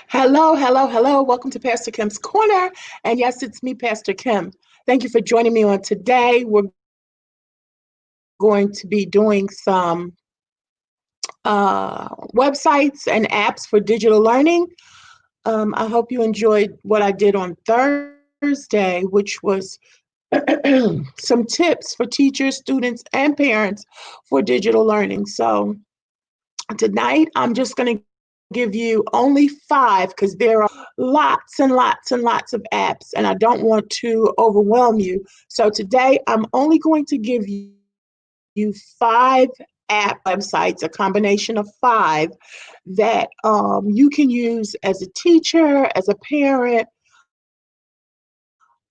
Hello, hello, hello. Welcome to Pastor Kim's Corner. And yes, it's me, Pastor Kim. Thank you for joining me on today. We're going to be doing some websites and apps for digital learning. I hope you enjoyed what I did on Thursday, which was some tips for teachers, students, and parents for digital learning. So tonight, I'm just going to give you only five because there are lots and lots and lots of apps, and I don't want to overwhelm you. So today, I'm only going to give you five app websites, a combination of five that you can use as a teacher, as a parent.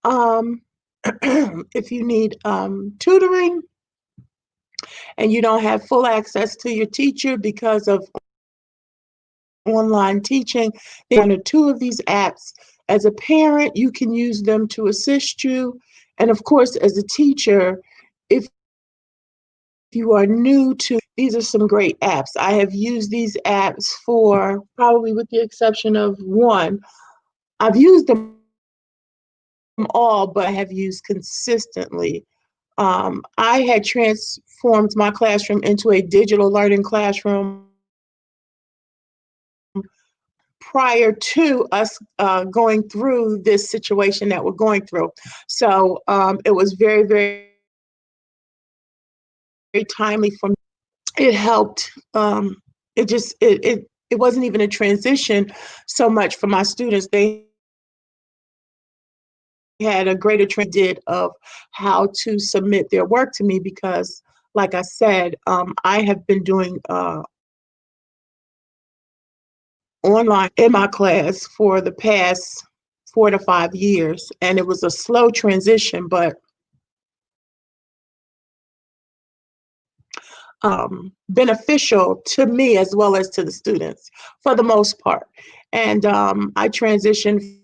Um, if you need tutoring and you don't have full access to your teacher because of online teaching, there are two of these apps. As a parent, you can use them to assist you. And of course, as a teacher, if you are new to, these are some great apps. I have used these apps for probably with the exception of one. I've used them all, but I have used consistently. I had transformed my classroom into a digital learning classroom prior to us going through this situation that we're going through. So it was very, very, very timely for me. It helped. It wasn't even a transition so much for my students. They had a greater did of how to submit their work to me because, like I said, I have been doing online in my class for the past 4 to 5 years, and it was a slow transition, but beneficial to me as well as to the students for the most part. And I transitioned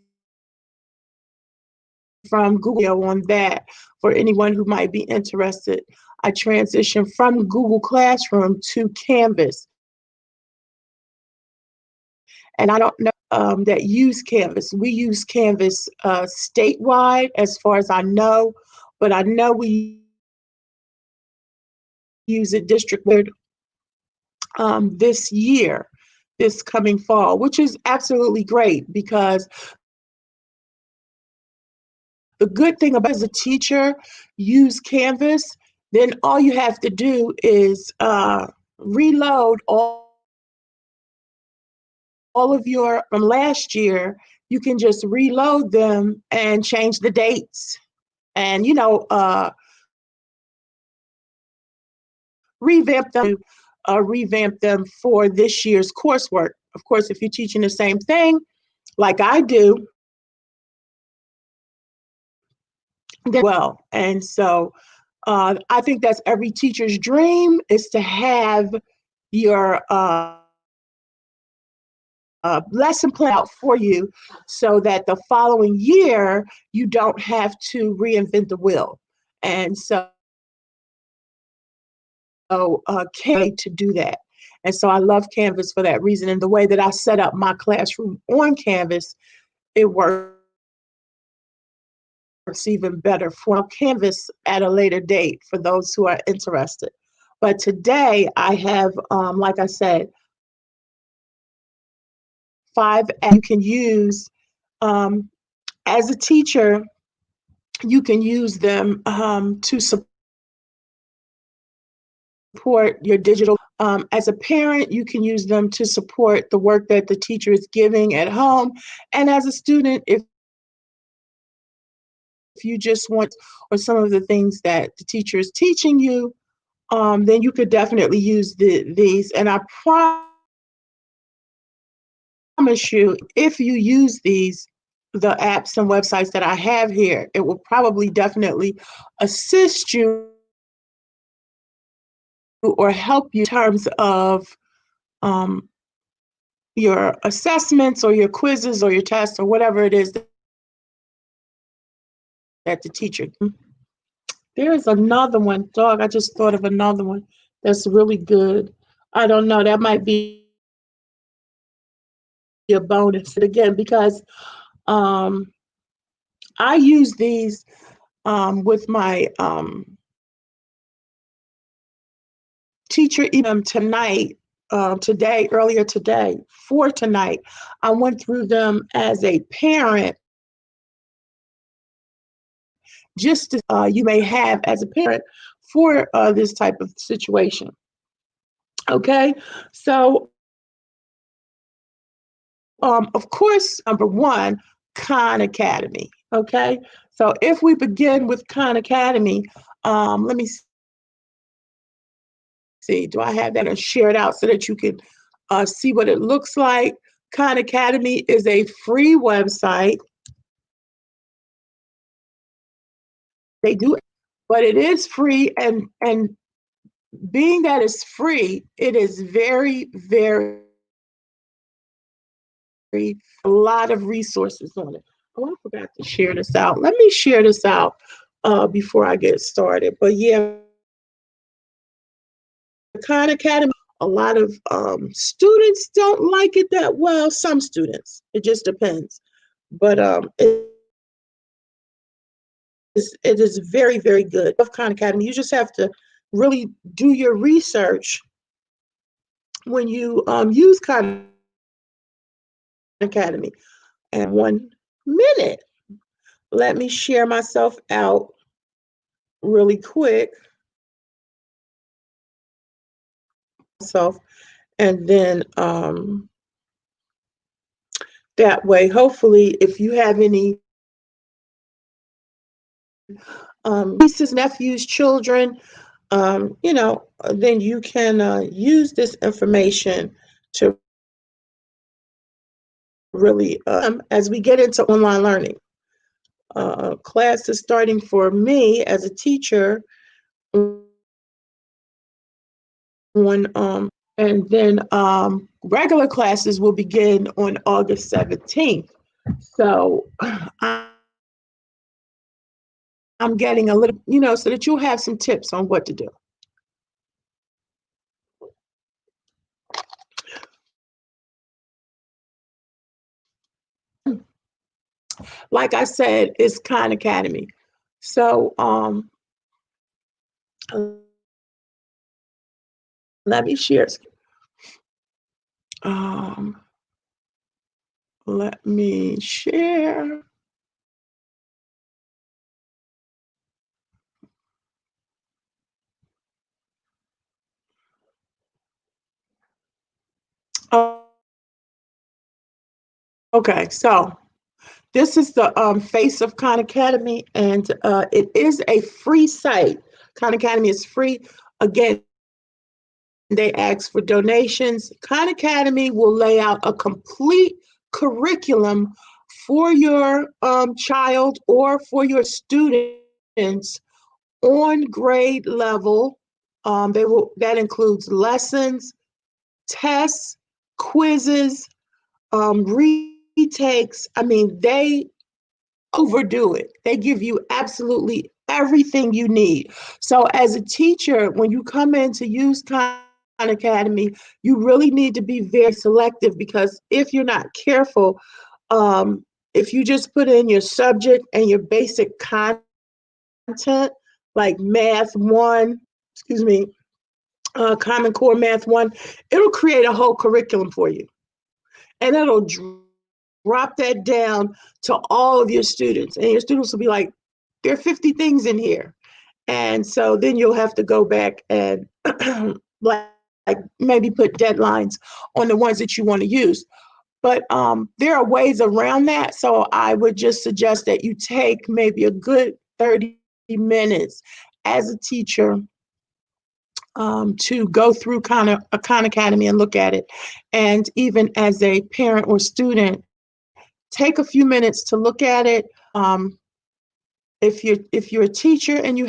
from Google on that for anyone who might be interested. I transitioned from Google Classroom to Canvas. And I don't know that use Canvas. We use Canvas statewide as far as I know, but I know we use it district-wide this year, this coming fall, which is absolutely great because the good thing about as a teacher, use Canvas, then all you have to do is reload all of your from last year. You can just reload them and change the dates and revamp them for this year's coursework. Of course, if you're teaching the same thing like I do, then well. And so I think that's every teacher's dream is to have your lesson plan out for you so that the following year you don't have to reinvent the wheel. And so Canvas to do that. And so I love Canvas for that reason. And the way that I set up my classroom on Canvas, it works even better for Canvas at a later date for those who are interested. But today I have, like I said, five apps you can use as a teacher. You can use them to support your digital. As a parent, you can use them to support the work that the teacher is giving at home. And as a student, if you just want, or some of the things that the teacher is teaching you, then you could definitely use these. And I promise you, if you use these, the apps and websites that I have here, it will probably definitely assist you or help you in terms of um, your assessments or your quizzes or your tests or whatever it is that the teacher. There is another one, dog. I just thought of another one that's really good. I don't know. That might be a bonus again because um, I use these with my teacher even tonight, earlier today, for tonight. I went through them as a parent, just as you may have as a parent for this type of situation. Okay, so of course, number one, Khan Academy. Okay, so if we begin with Khan Academy, let me see, do I have that and share it out so that you can see what it looks like? Khan Academy is a free website. They do, but it is free, and being that it's free, it is very, very a lot of resources on it. Oh, I forgot to share this out. Let me share this out before I get started. But yeah, Khan Academy, a lot of students don't like it that well. Some students, it just depends. But it is very, very good. Of Khan Academy, you just have to really do your research when you use Khan Academy. And 1 minute, let me share myself out really quick. Myself, and then that way, hopefully, if you have any nieces, nephews, children, then you can use this information to really, as we get into online learning. Class is starting for me as a teacher on, and then regular classes will begin on August 17th. So I'm getting a little, so that you'll have some tips on what to do. Like I said, it's Khan Academy. So let me share. Um, let me share. Oh, okay, so this is the face of Khan Academy, and it is a free site. Khan Academy is free. Again, they ask for donations. Khan Academy will lay out a complete curriculum for your child or for your students on grade level. That includes lessons, tests, quizzes, retakes. I mean, they overdo it. They give you absolutely everything you need. So as a teacher, when you come in to use Khan Academy, you really need to be very selective, because if you're not careful, if you just put in your subject and your basic content, like Math 1, excuse me, Common Core Math 1, it'll create a whole curriculum for you. And it'll drop that down to all of your students. And your students will be like, there are 50 things in here. And so then you'll have to go back and like maybe put deadlines on the ones that you want to use. But there are ways around that. So I would just suggest that you take maybe a good 30 minutes as a teacher to go through Khan Academy and look at it. And even as a parent or student, take a few minutes to look at it. If you're a teacher and you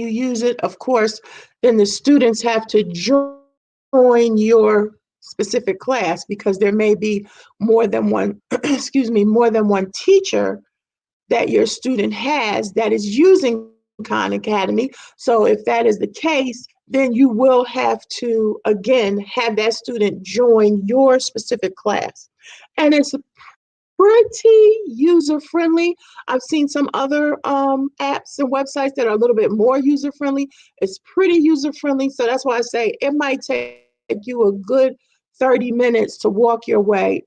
use it, of course, then the students have to join your specific class, because there may be more than one more than one teacher that your student has that is using Khan Academy. So if that is the case, then you will have to, again, have that student join your specific class. And it's pretty user-friendly. I've seen some other apps and websites that are a little bit more user-friendly. It's pretty user-friendly, so that's why I say it might take you a good 30 minutes to walk your way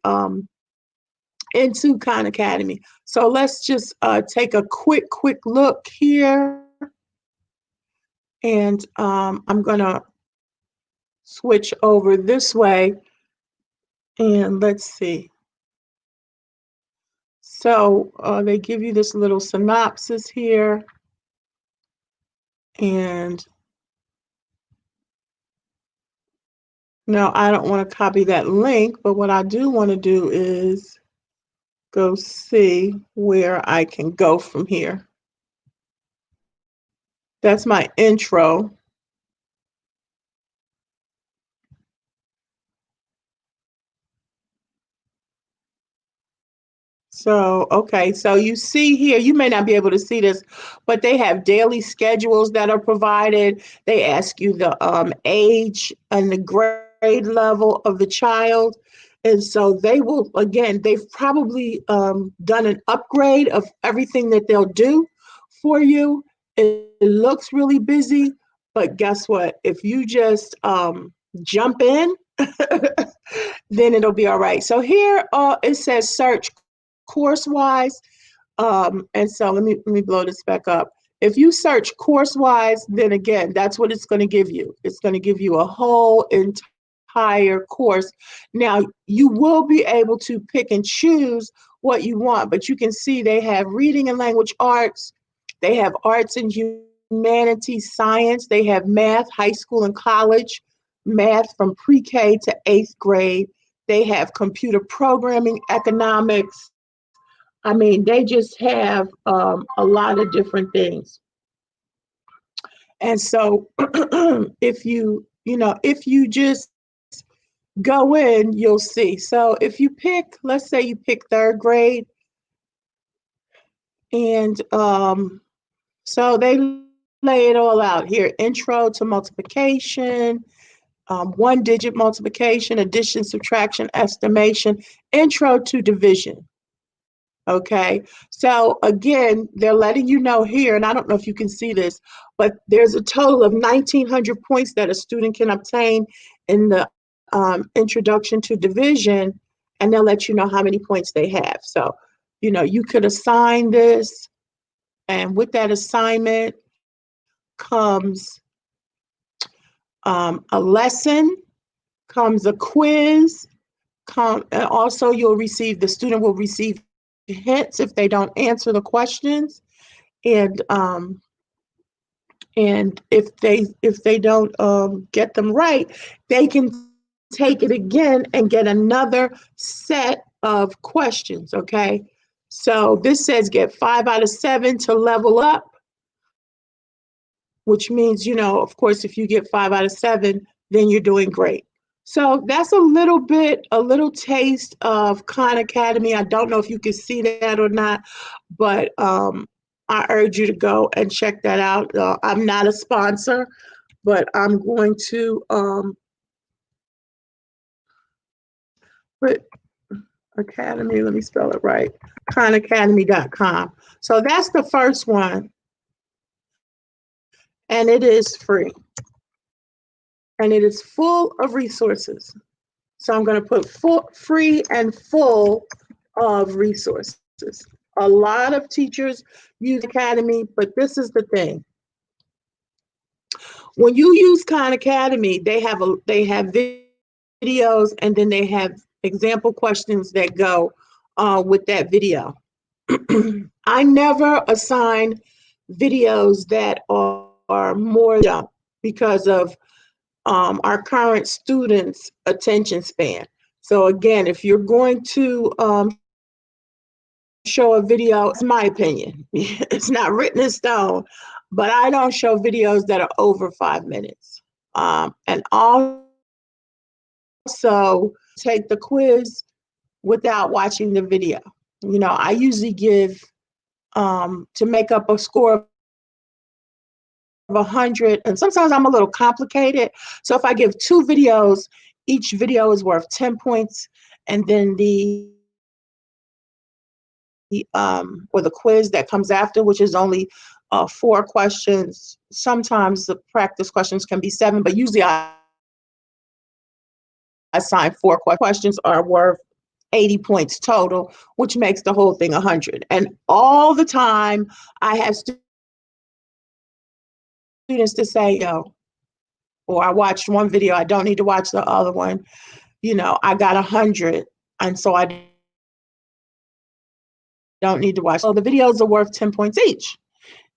into Khan Academy. So let's just take a quick look here. And I'm gonna switch over this way and let's see. So they give you this little synopsis here. And now I don't want to copy that link, but what I do want to do is go see where I can go from here. That's my intro. So, okay, so you see here, you may not be able to see this, but they have daily schedules that are provided. They ask you the age and the grade level of the child. And so they will, again, they've probably done an upgrade of everything that they'll do for you. It looks really busy, but guess what? If you just jump in, then it'll be all right. So here it says search course-wise. And so let me blow this back up. If you search course-wise, then again, that's what it's going to give you. It's going to give you a whole entire course. Now, you will be able to pick and choose what you want, but you can see they have reading and language arts, they have arts and humanities, science, they have math, high school and college, math from pre-K to 8th grade. They have computer programming, economics. I mean, they just have a lot of different things. And so if you just go in, you'll see. So if you pick, let's say you pick 3rd grade, and so they lay it all out here. Intro to multiplication, 1-digit multiplication, addition, subtraction, estimation, intro to division. Okay, so again, they're letting you know here, and I don't know if you can see this, but there's a total of 1,900 points that a student can obtain in the introduction to division, and they'll let you know how many points they have. So, you could assign this, and with that assignment comes a lesson, comes a quiz, and also the student will receive hints if they don't answer the questions, and if they don't get them right, they can take it again and get another set of questions. Okay, so this says get 5 out of 7 to level up, which means, of course, if you get 5 out of 7, then you're doing great. So that's a little taste of Khan Academy. I don't know if you can see that or not, but I urge you to go and check that out. I'm not a sponsor, but I'm going to put Academy, let me spell it right, KhanAcademy.com. So that's the first one, and it is free. And it is full of resources. So I'm going to put free and full of resources. A lot of teachers use Academy, but this is the thing. When you use Khan Academy, they have videos, and then they have example questions that go with that video. I never assign videos that are more because of our current students' attention span. So again, if you're going to show a video, it's my opinion. It's not written in stone, but I don't show videos that are over 5 minutes. And also take the quiz without watching the video. I usually give, to make up a score 100, and sometimes I'm a little complicated. So if I give 2 videos, each video is worth 10 points, and then or the quiz that comes after, which is only 4 questions. Sometimes the practice questions can be 7, but usually I assign 4 questions are worth 80 points total, which makes the whole thing 100. And all the time I have students to say, or I watched one video, I don't need to watch the other one. I got 100, and so I don't need to watch. So the videos are worth 10 points each.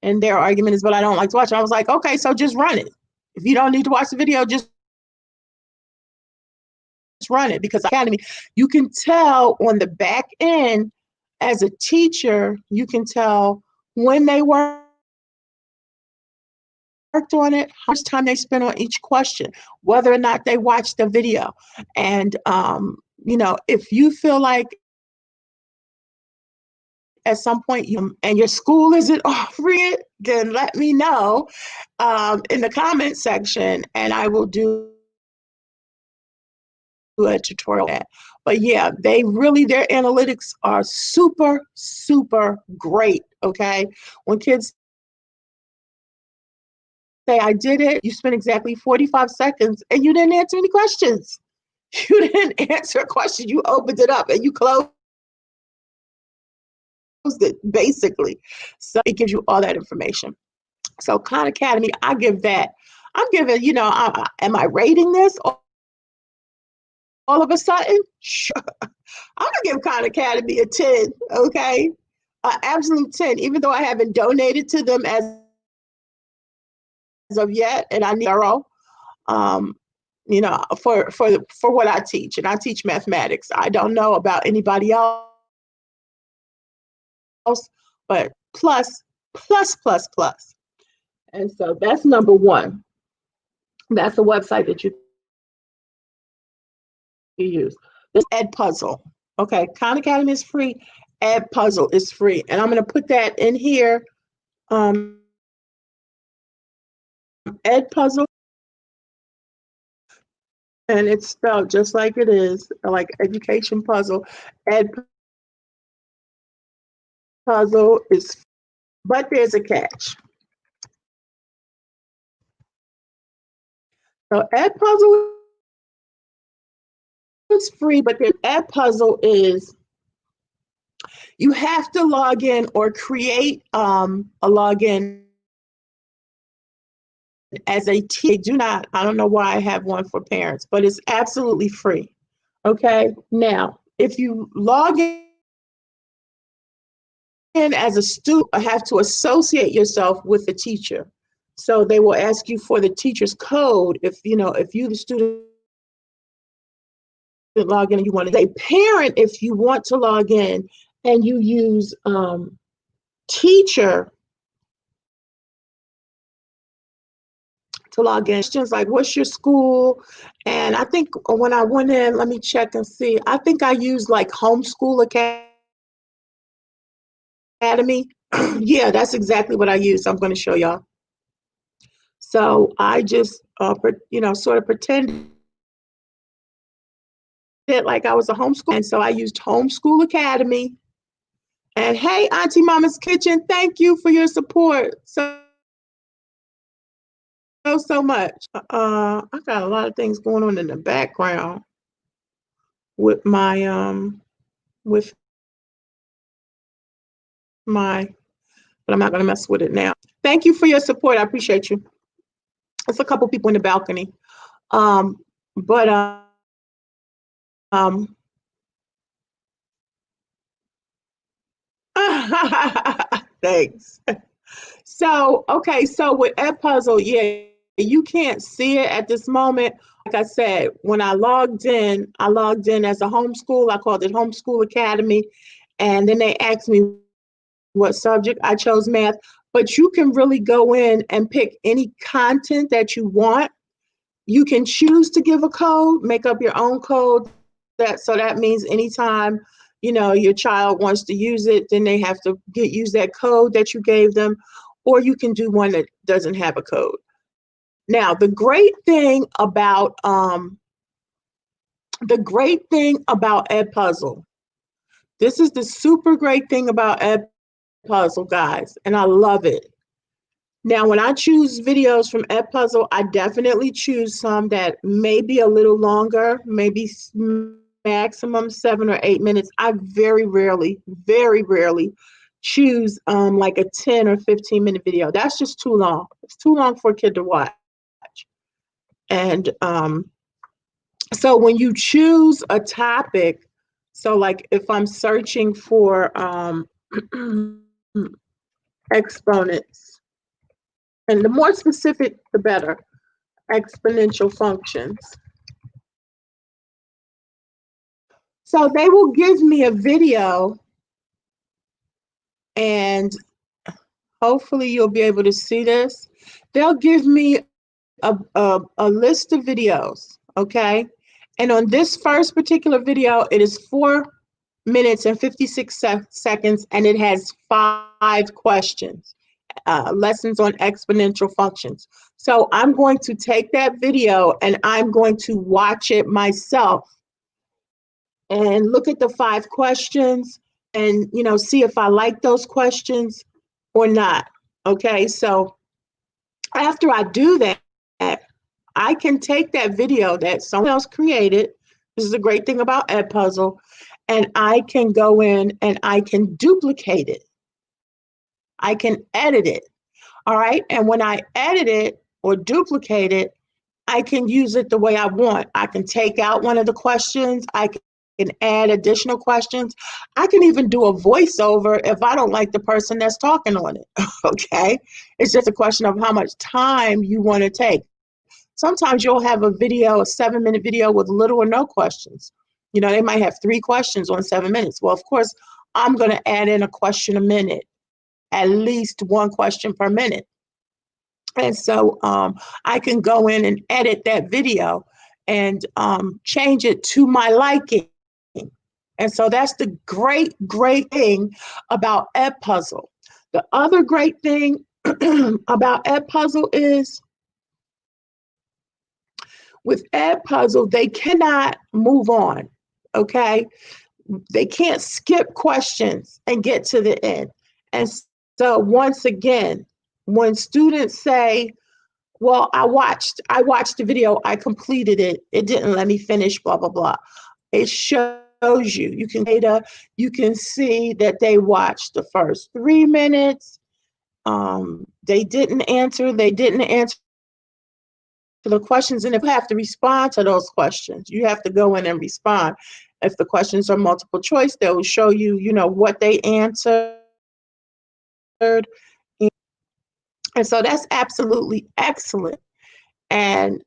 And their argument is, but I don't like to watch it. I was like, okay, so just run it. If you don't need to watch the video, just run it. Because Academy, you can tell on the back end as a teacher, you can tell when they worked on it, how much time they spent on each question, whether or not they watched the video. And, if you feel like at some point and your school isn't offering it, then let me know in the comment section, and I will do a tutorial. But yeah, their analytics are super, super great. Okay, when kids say I did it, you spent exactly 45 seconds and you didn't answer any questions. You didn't answer a question. You opened it up and you closed it, basically. So it gives you all that information. So Khan Academy, I give that. I'm giving, am I rating this all of a sudden? Sure. I'm gonna give Khan Academy a 10, okay? Absolute 10, even though I haven't donated to them as of yet, and I need thorough, for what I teach, and I teach mathematics. I don't know about anybody else, but plus, plus, plus, plus. And so that's number one. That's the website that you use. This Edpuzzle. Okay, Khan Academy is free. Edpuzzle is free. And I'm going to put that in here. Edpuzzle. And it's spelled just like it is, like education puzzle. Edpuzzle is, but there's a catch. So Edpuzzle is free, but the Edpuzzle is, you have to log in or create a login as a teacher. I don't know why I have one for parents, but it's absolutely free. Okay, now if you log in as a student, you have to associate yourself with the teacher. So they will ask you for the teacher's code if you the student log in and you want to. A parent, if you want to log in and you use teacher to log in, questions like what's your school, and I think when I went in, let me check and see. I think I used like Homeschool Academy. Yeah, that's exactly what I used. I'm going to show y'all. So I just sort of pretended like I was a homeschool, and so I used Homeschool Academy. And hey, Auntie Mama's Kitchen, thank you for your support so much. I got a lot of things going on in the background with my but I'm not going to mess with it now. Thank you for your support. I appreciate you. There's a couple people in the balcony. Thanks. So, okay, so with Edpuzzle, yeah, you can't see it at this moment. Like I said, when I logged in as a homeschool. I called it Homeschool Academy. And then they asked me what subject. I chose math. But you can really go in and pick any content that you want. You can choose to give a code, make up your own code. So that means anytime your child wants to use it, then they have to use that code that you gave them. or you can do one that doesn't have a code. Now, the great thing about Edpuzzle, this is the super great thing about Edpuzzle, guys, and I love it. Now, when I choose videos from Edpuzzle, I definitely choose some that may be a little longer, maybe maximum 7 or 8 minutes. I very rarely choose like a 10 or 15-minute video. That's just too long. It's too long for a kid to watch. And so when you choose a topic, so like if I'm searching for exponents, and the more specific, the better, exponential functions. So they will give me a video, and hopefully you'll be able to see this. They'll give me a list of videos, okay? And on this first particular video, it is 4 minutes and 56 seconds, and it has 5 questions, lessons on exponential functions. So I'm going to take that video and I'm going to watch it myself and look at the 5 questions and, you know, see if I like those questions or not. Okay, so after I do that, I can take that video that someone else created. This is the great thing about Edpuzzle, and I can go in and I can duplicate it. I can edit it. All right, and when I edit it or duplicate it, I can use it the way I want. I can take out one of the questions. I can add additional questions. I can even do a voiceover if I don't like the person that's talking on it. Okay, it's just a question of how much time you want to take. Sometimes you'll have a video, a 7-minute video with little or no questions. You know, they might have 3 questions on 7 minutes. Well, of course, I'm going to add in a question a minute, at least 1 question per minute. And so I can go in and edit that video and change it to my liking. And so that's the great thing about Edpuzzle. The other great thing about Edpuzzle is with Edpuzzle, they cannot move on, okay? They can't skip questions and get to the end. And so once again, when students say, well, I watched the video, I completed it, it didn't let me finish, blah, blah, blah. It shows you, you can see that they watched the first 3 minutes. They didn't answer the questions, and if you have to respond to those questions, you have to go in and respond. If the questions are multiple choice, they will show you, you know, what they answered. And so that's absolutely excellent. And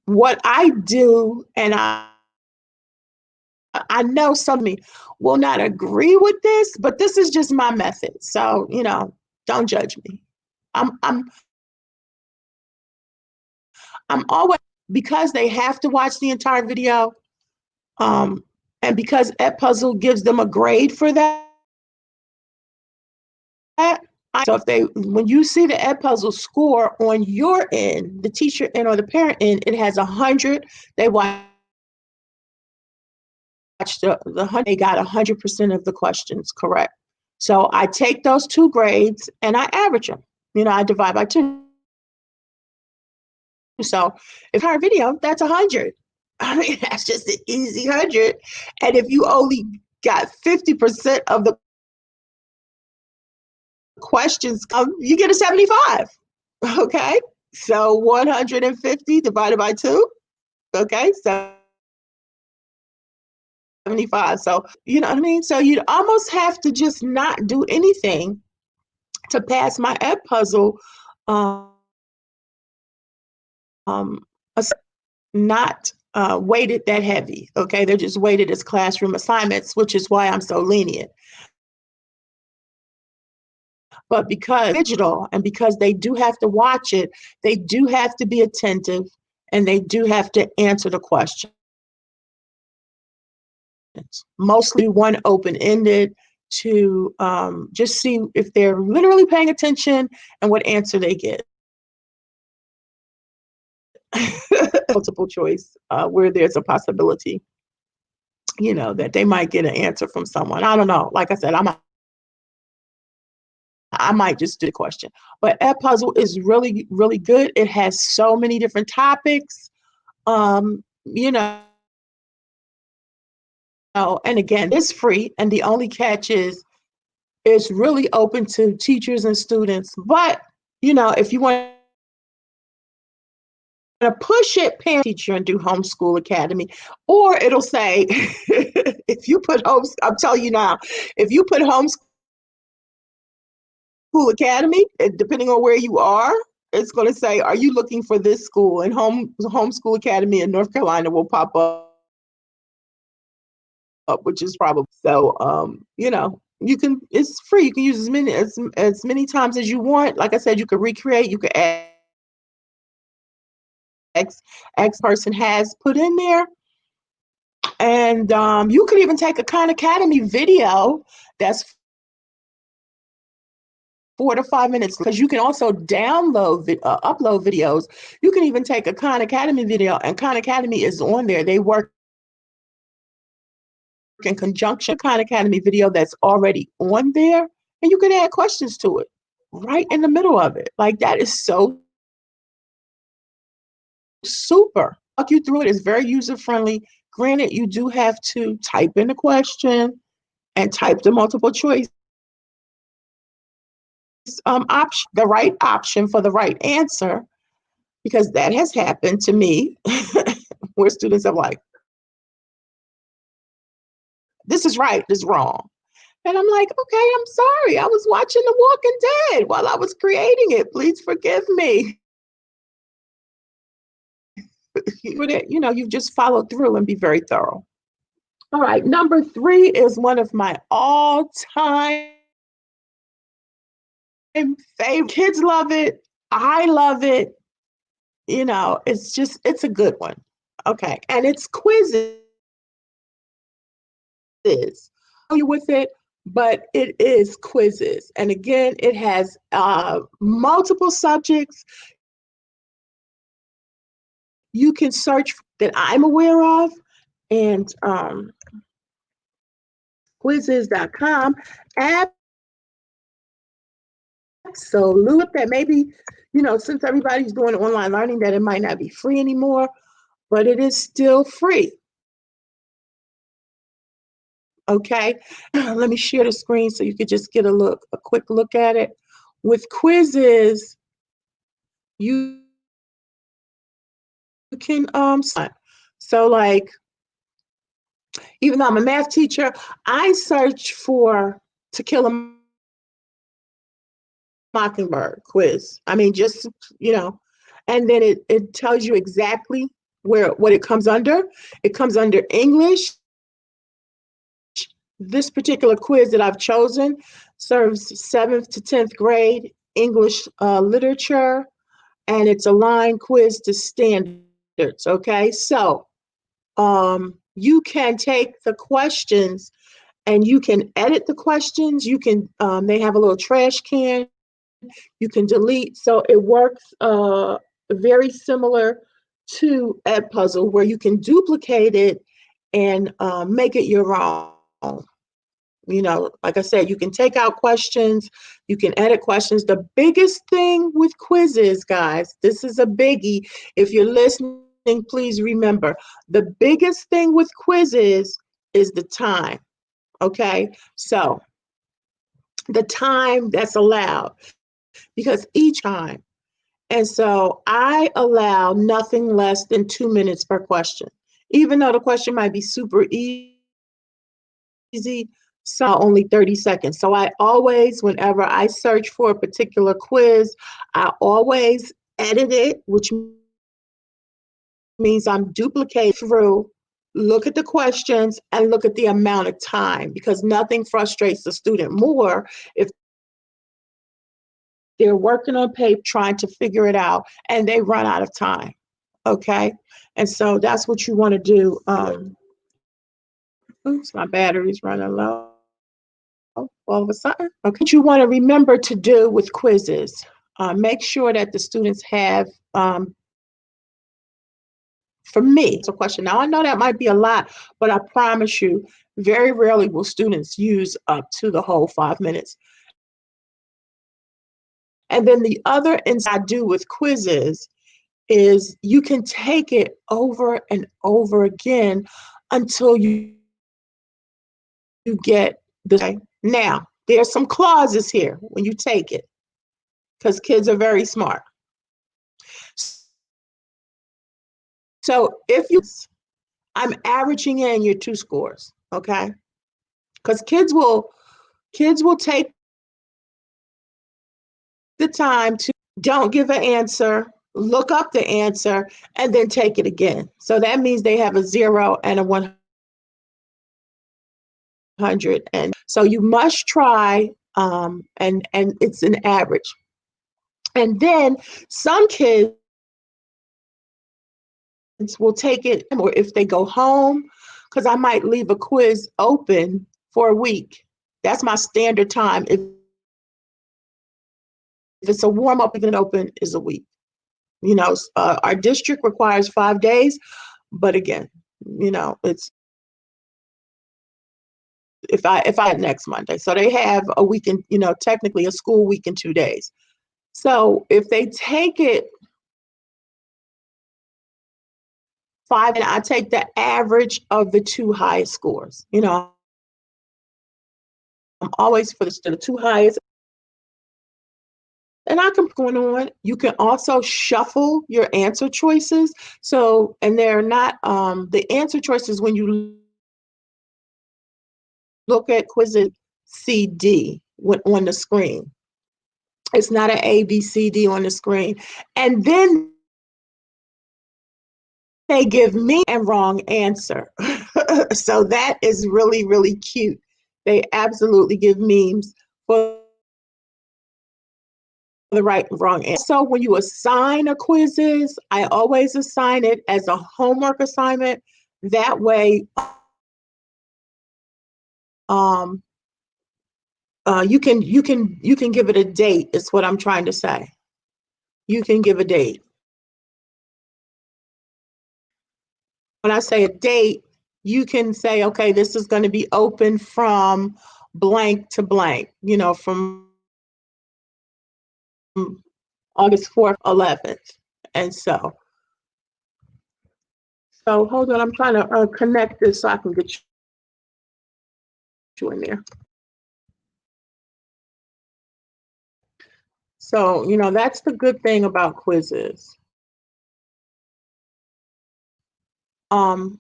what I do, and I know some of me will not agree with this, but this is just my method. So, you know, don't judge me. I'm always, because they have to watch the entire video, and because Edpuzzle gives them a grade for that. So when you see the Edpuzzle score on your end, the teacher end or the parent end, it has 100. They watched the 100. They got 100% of the questions correct. So I take those 2 grades and I average them. You know, I divide by 2. So if our video, that's 100. I mean, that's just an easy 100. And if you only got 50% of the questions, you get a 75. Okay, so 150 divided by 2. Okay, 75. So you know what I mean. So you'd almost have to just not do anything to pass my Edpuzzle. Not weighted that heavy. Okay, they're just weighted as classroom assignments, which is why I'm so lenient. But because digital, and because they do have to watch it, they do have to be attentive, and they do have to answer the question. Mostly one open-ended, to just see if they're literally paying attention and what answer they get. Multiple choice, where there's a possibility, that they might get an answer from someone. I don't know. Like I said, I might just do the question. But Edpuzzle is really, really good. It has so many different topics. Um, you know, and again, it's free. And the only catch is it's really open to teachers and students. But, if you want to push it, parent teacher and do Homeschool Academy, or it'll say, if you put I'm telling you now, if you put Homeschool Academy, depending on where you are, it's going to say, are you looking for this school? And Homeschool Academy in North Carolina will pop up, which is probably so. You can. It's free. You can use as many times as you want. Like I said, you could recreate. You could add X person has put in there, and you could even take a Khan Academy video that's 4 to 5 minutes, because you can also upload videos. You can even take a Khan Academy video, and Khan Academy is on there. They work in conjunction. Khan Academy video that's already on there, and you can add questions to it right in the middle of it. Like, that is so super. Walk you through it. It's very user friendly. Granted, you do have to type in the question and type the multiple choice option, the right option for the right answer, because that has happened to me where students are like, this is right, this is wrong. And I'm like, okay, I'm sorry. I was watching The Walking Dead while I was creating it. Please forgive me. You just follow through and be very thorough. All right, number 3 is one of my all-time favorite. Kids love it. I love it. It's a good one. Okay, and it's quizzes. You with it, but it is quizzes. And again, it has multiple subjects. You can search that I'm aware of, and quizzes.com. Absolute that maybe, since everybody's doing online learning, that it might not be free anymore, but it is still free. Okay, let me share the screen so you could just get a quick look at it. With quizzes, you can so like, even though I'm a math teacher, I search for To Kill a Mockingbird quiz. I mean, just, and then it tells you exactly what it comes under. It comes under English. This particular quiz that I've chosen serves 7th to 10th grade English literature, and it's a line quiz to standards. Okay, so you can take the questions and you can edit the questions. You can, they have a little trash can. You can delete. So it works very similar to Edpuzzle, where you can duplicate it and make it your own. Like I said, you can take out questions, you can edit questions. The biggest thing with quizzes, guys, this is a biggie. If you're listening, please remember, the biggest thing with quizzes is the time. Okay, so the time that's allowed, because each time. And so I allow nothing less than 2 minutes per question, even though the question might be super easy, so only 30 seconds. So I always, whenever I search for a particular quiz, I always edit it, which means I'm duplicating through, look at the questions and look at the amount of time, because nothing frustrates the student more if they're working on paper, trying to figure it out, and they run out of time. Okay. And so that's what you want to do. Oops, my battery's running low. all of a sudden. Okay. What you want to remember to do with quizzes, make sure that the students have, for me, it's a question. Now, I know that might be a lot, but I promise you, very rarely will students use up to the whole 5 minutes. And then the other insight I do with quizzes is you can take it over and over again until you get the. Now, there's some clauses here when you take it because kids are very smart. So if I'm averaging in your 2 scores, okay? Because kids will take the time to don't give an answer, look up the answer, and then take it again. So that means they have a 0 and a 100. And so you must try, and it's an average. And then some kids will take it, or if they go home, because I might leave a quiz open for a week. That's my standard time. If it's a warm up, even open is a week. Our district requires 5 days, but again, it's if I had next Monday, so they have a week and technically a school week in 2 days. So if they take it 5, and I take the average of the 2 highest scores. I'm always for the 2 highest. And I can going on. You can also shuffle your answer choices. So, and they're not the answer choices when you look at quizzes CD on the screen. It's not an A, B, C, D on the screen. And then they give me a wrong answer. So that is really, really cute. They absolutely give memes for the right and wrong answer. So when you assign a quizzes, I always assign it as a homework assignment. That way, um, you can give it a date. Is what I'm trying to say. You can give a date. When I say a date, you can say, okay, this is going to be open from blank to blank. From August 4th, 11th, and so hold on. I'm trying to connect this so I can get you in there. So, that's the good thing about quizzes. Um,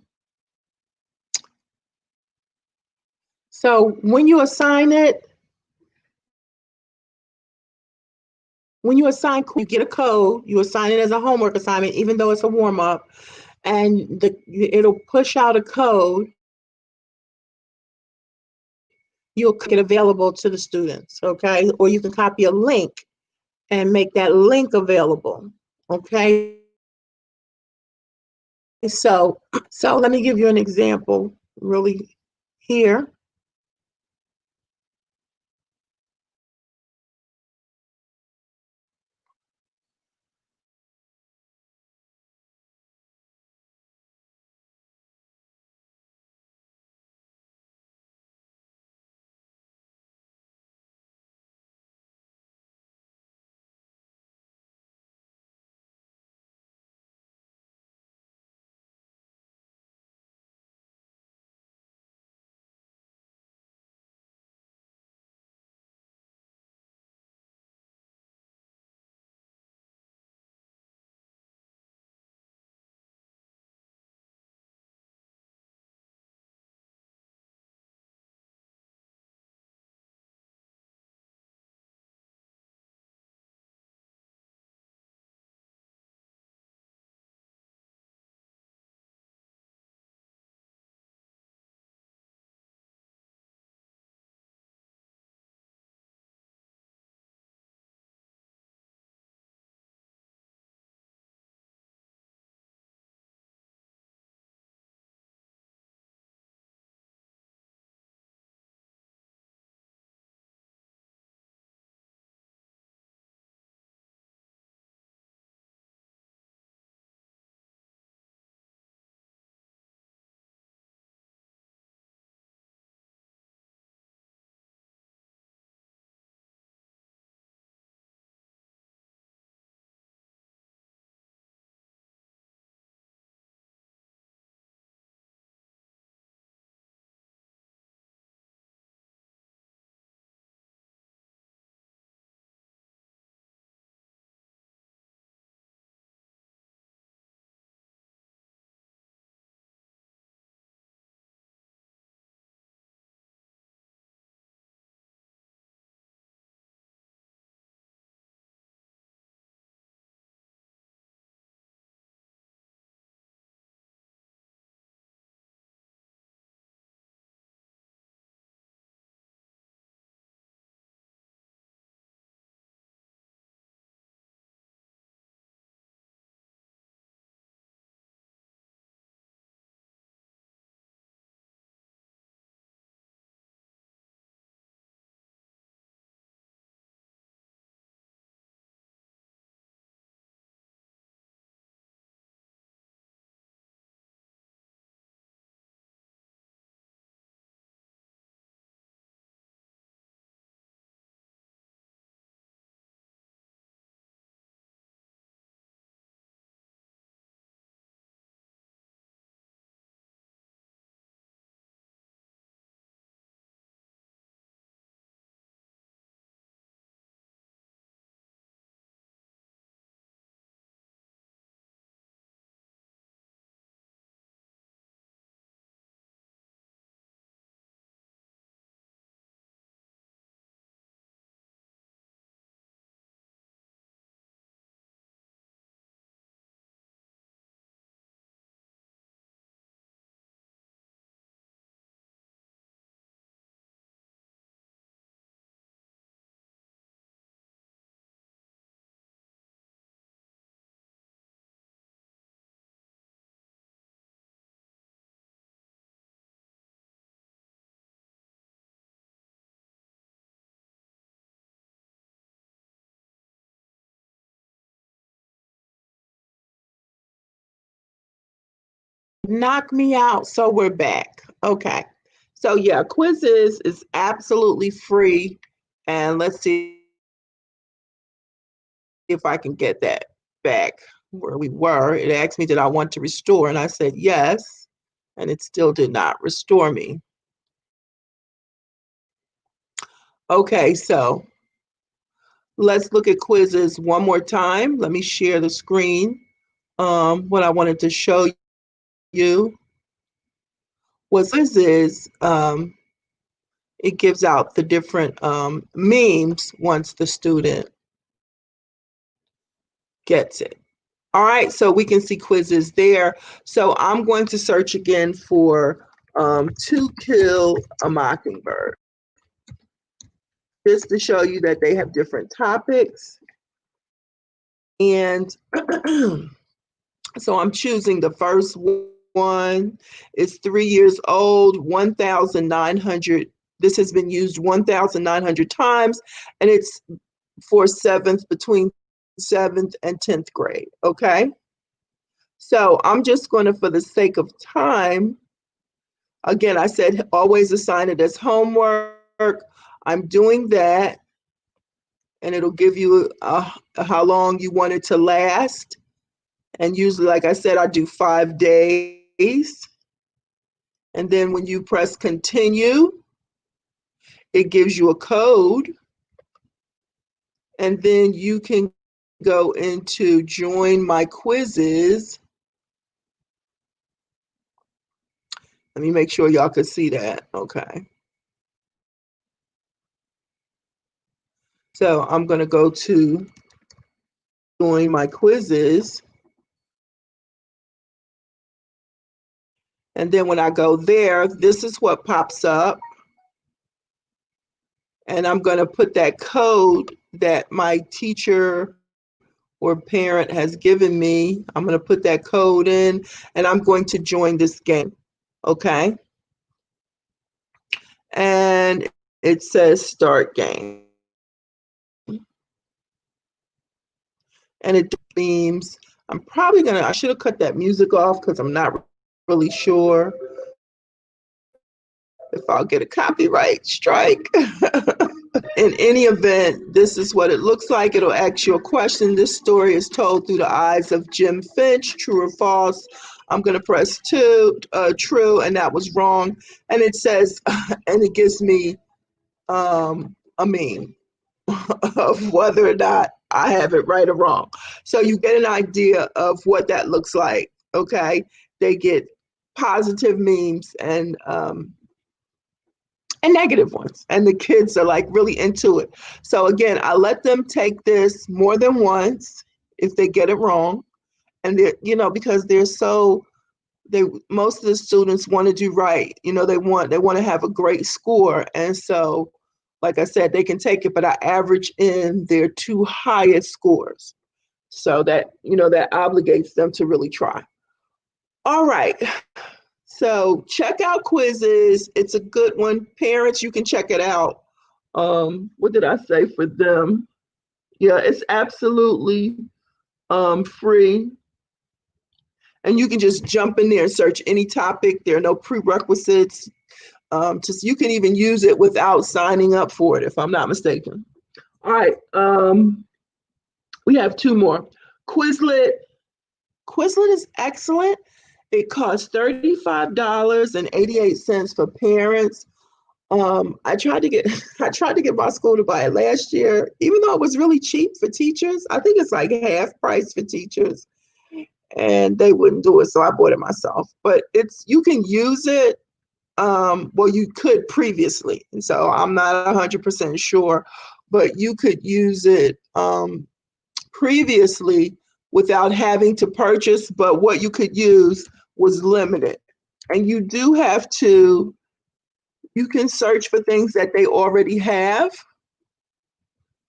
so when you assign it, you get a code, you assign it as a homework assignment, even though it's a warm up, and it'll push out a code. You'll make it available to the students, okay? Or you can copy a link and make that link available, okay? So let me give you an example really here. Knock me out. So we're back. Okay. So yeah, quizzes is absolutely free. And let's see if I can get that back where we were. It asked me, did I want to restore? And I said yes. And it still did not restore me. Okay, so let's look at quizzes one more time. Let me share the screen. What I wanted to show you was quizzes. It gives out the different memes once the student gets it. All right, so we can see quizzes there. So I'm going to search again for To Kill a Mockingbird, just to show you that they have different topics. And so I'm choosing the first one. It's 3 years old, 1,900. This has been used 1,900 times, and it's for between 7th and 10th grade, okay? So I'm just going to, for the sake of time, again, I said always assign it as homework. I'm doing that, and it'll give you how long you want it to last. And usually, like I said, I do 5 days. And then when you press continue, it gives you a code. And then you can go into join my quizzes. Let me make sure y'all can see that. Okay. So I'm going to go to join my quizzes. And then when I go there, this is what pops up. And I'm going to put that code that my teacher or parent has given me. I'm going to put that code in, and I'm going to join this game. Okay. And it says start game. And it themes. I'm probably going to, I should have cut that music off because I'm not really sure if I'll get a copyright strike. In any event, this is what it looks like. It'll ask you a question. This story is told through the eyes of Jim Finch, true or false. I'm going to press true, and that was wrong. And it says, and it gives me a meme of whether or not I have it right or wrong. So you get an idea of what that looks like, okay? They get positive memes and negative ones, and the kids are like really into it. So again, I let them take this more than once if they get it wrong, and they're, you know, because most of the students want to do right, you know, they want to have a great score, and so like I said, they can take it, but I average in their 2 highest scores, so that, you know, that obligates them to really try. All right. So check out quizzes. It's a good one. Parents, you can check it out. What did I say for them? Yeah, it's absolutely free. And you can just jump in there and search any topic. There are no prerequisites. You can even use it without signing up for it, if I'm not mistaken. All right. We have 2 more. Quizlet. Quizlet is excellent. It costs $35.88 for parents. I tried to get my school to buy it last year, even though it was really cheap for teachers. I think it's like half price for teachers, and they wouldn't do it, so I bought it myself. But you can use it. Well, you could previously, and so I'm not 100% sure, but you could use it previously without having to purchase. But what you could use was limited, and you do have to. You can search for things that they already have.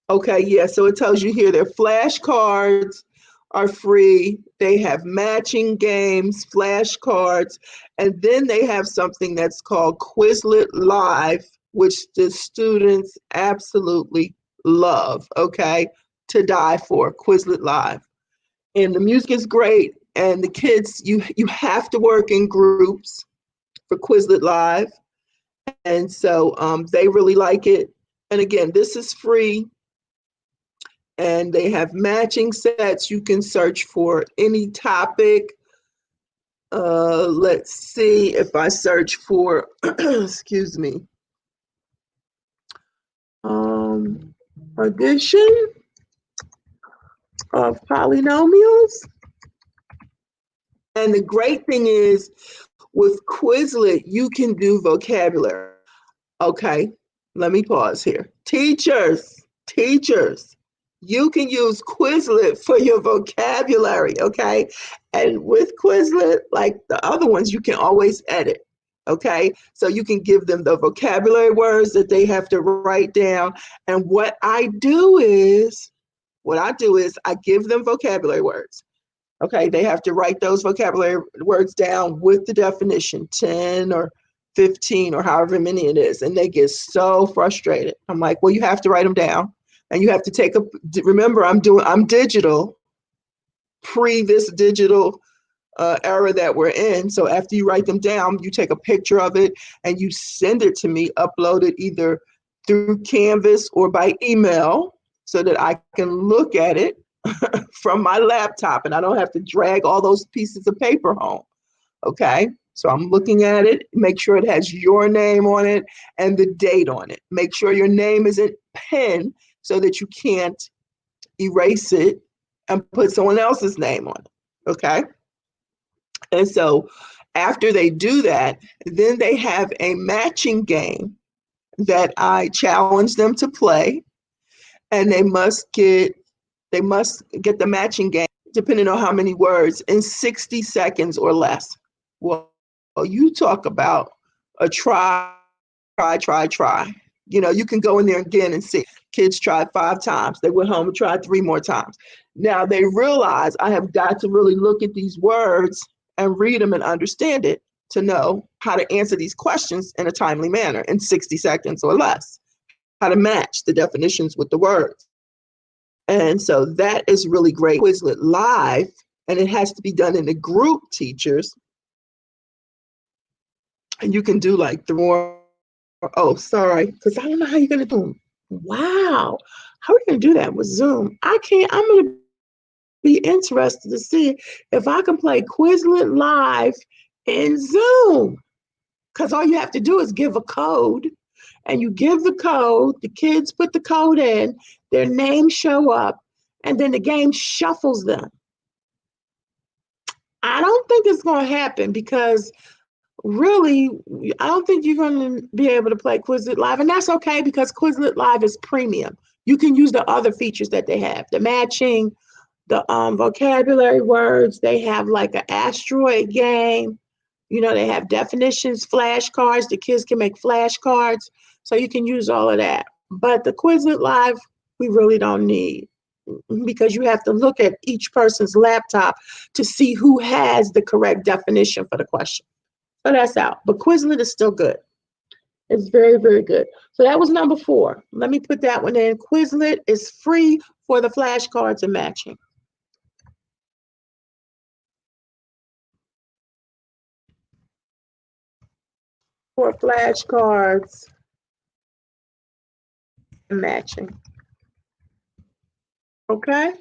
Okay, yeah, so it tells you here their flashcards are free. They have matching games, flashcards, and then they have something that's called Quizlet Live, which the students absolutely love, okay, to die for, Quizlet Live. And the music is great. And the kids, you have to work in groups for Quizlet Live. And so they really like it. And again, this is free. And they have matching sets. You can search for any topic. Let's see if I search for, excuse me, addition of polynomials. And the great thing is with Quizlet, you can do vocabulary. Okay, let me pause here. Teachers, you can use Quizlet for your vocabulary, okay? And with Quizlet, like the other ones, you can always edit, okay? So you can give them the vocabulary words that they have to write down. And what I do is I give them vocabulary words. Okay, they have to write those vocabulary words down with the definition, 10 or 15 or however many it is. And they get so frustrated. I'm like, well, you have to write them down. And you have to remember, I'm digital, pre this digital era that we're in. So after you write them down, you take a picture of it and you send it to me, upload it either through Canvas or by email so that I can look at it from my laptop and I don't have to drag all those pieces of paper home. Okay. So I'm looking at it, make sure it has your name on it and the date on it. Make sure your name is in pen so that you can't erase it and put someone else's name on it, okay? And so after they do that, then they have a matching game that I challenge them to play, and they must get the matching game, depending on how many words, in 60 seconds or less. Well, you talk about a try. You know, you can go in there again and see. Kids tried 5 times. They went home and tried 3 more times. Now they realize I have got to really look at these words and read them and understand it to know how to answer these questions in a timely manner in 60 seconds or less, how to match the definitions with the words. And so that is really great. Quizlet Live, and it has to be done in a group, teachers. And you can do like the more, oh, sorry, because I don't know how you're going to do them. Wow. How are we going to do that with Zoom? I'm going to be interested to see if I can play Quizlet Live in Zoom. Because all you have to do is give a code, and you give the code, the kids put the code in, their names show up, and then the game shuffles them. I don't think it's going to happen because really, I don't think you're going to be able to play Quizlet Live, and that's okay because Quizlet Live is premium. You can use the other features that they have, the matching, the vocabulary words. They have like an asteroid game. You know, they have definitions, flashcards. The kids can make flashcards, so you can use all of that. But the Quizlet Live, we really don't need, because you have to look at each person's laptop to see who has the correct definition for the question. So that's out. But Quizlet is still good. It's very, very good. So that was number 4. Let me put that one in. Quizlet is free for the flashcards and matching. For flashcards and matching. Okay?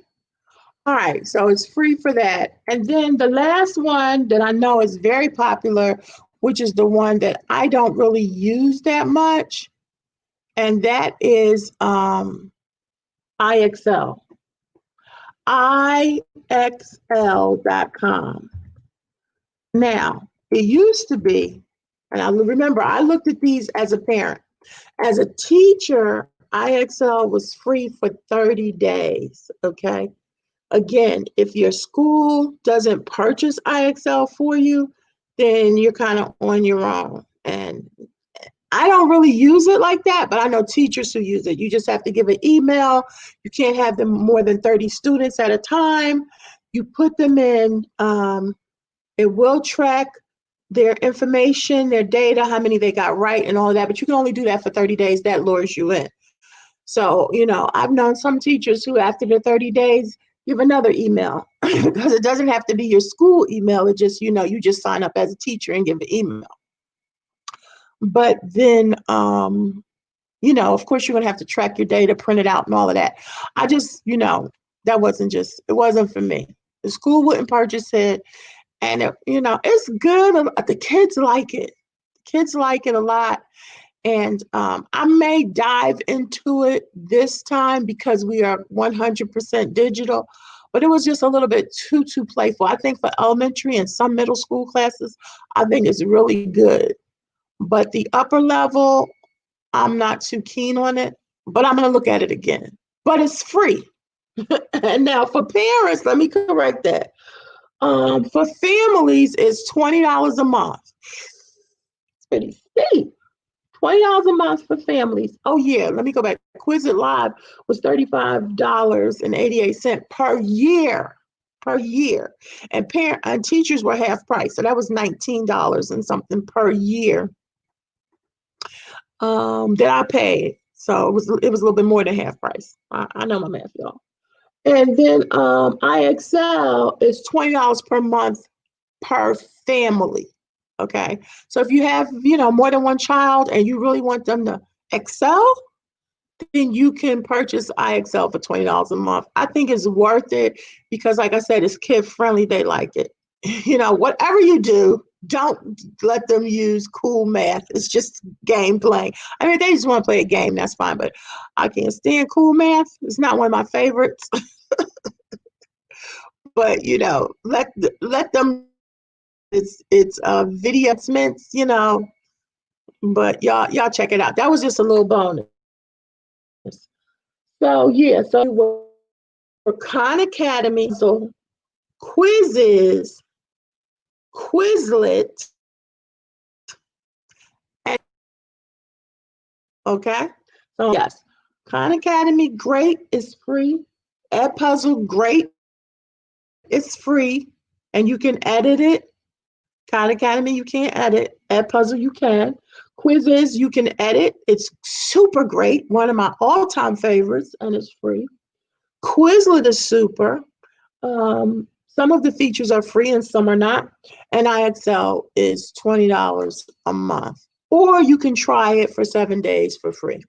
All right, so it's free for that. And then the last one that I know is very popular, which is the one that I don't really use that much, and that is IXL. IXL.com. Now, it used to be, and I remember I looked at these as a parent. As a teacher, IXL was free for 30 days, okay? Again, if your school doesn't purchase IXL for you, then you're kind of on your own. And I don't really use it like that, but I know teachers who use it. You just have to give an email. You can't have them more than 30 students at a time. You put them in, it will track their information, their data, how many they got right and all of that, but you can only do that for 30 days. That lures you in. So, you know, I've known some teachers who after the 30 days, you have another email because it doesn't have to be your school email. It just, you just sign up as a teacher and give an email. But then, of course, you're going to have to track your data, print it out, and all of that. I just, it wasn't for me. The school wouldn't purchase it. And, it's good. The kids like it. Kids like it a lot. And I may dive into it this time because we are 100% digital, but it was just a little bit too playful. I think for elementary and some middle school classes, I think it's really good. But the upper level, I'm not too keen on it, but I'm going to look at it again. But it's free. And now for parents, let me correct that. For families, it's $20 a month. It's pretty steep. $20 a month for families. Oh yeah, let me go back. Quizlet Live was $35.88 per year. Per year. And parent and teachers were half price. So that was $19 and something per year. That I paid. So it was a little bit more than half price. I know my math, y'all. And then IXL is $20 per month per family. Okay. So if you have, more than one child and you really want them to excel, then you can purchase IXL for $20 a month. I think it's worth it because, like I said, it's kid friendly. They like it. Whatever you do, don't let them use cool math. It's just game playing. I mean, they just want to play a game. That's fine. But I can't stand cool math. It's not one of my favorites. But let them. It's video mints, but y'all check it out. That was just a little bonus. So yeah, so for Khan Academy, so quizzes, Quizlet, and okay. So yes, Khan Academy, great, is free. Edpuzzle, great, it's free, and you can edit it. Khan Academy, you can't edit. Edpuzzle, you can. Quizzes, you can edit. It's super great. One of my all-time favorites, and it's free. Quizlet is super. Some of the features are free and some are not. And IXL is $20 a month. Or you can try it for 7 days for free.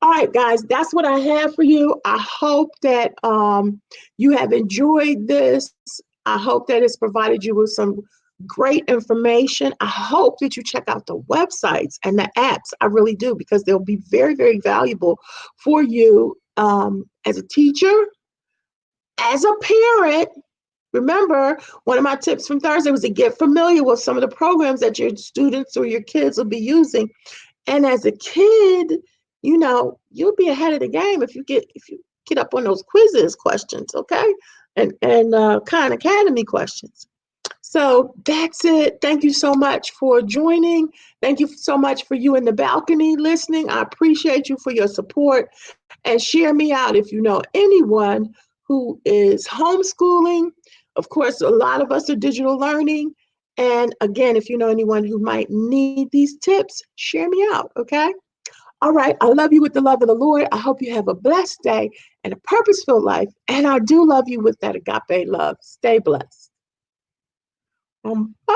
All right, guys, that's what I have for you. I hope that you have enjoyed this. I hope that it's provided you with some great information. I hope that you check out the websites and the apps. I really do, because they'll be very, very valuable for you as a teacher, as a parent. Remember, one of my tips from Thursday was to get familiar with some of the programs that your students or your kids will be using. And as a kid, you'll be ahead of the game if you get up on those quizzes questions, okay? And Khan Academy questions. So that's it. Thank you so much for joining. Thank you so much for you in the balcony listening. I appreciate you for your support. And share me out if you know anyone who is homeschooling. Of course, a lot of us are digital learning. And again, if you know anyone who might need these tips, share me out, okay? All right. I love you with the love of the Lord. I hope you have a blessed day and a purposeful life. And I do love you with that agape love. Stay blessed. Bye-bye.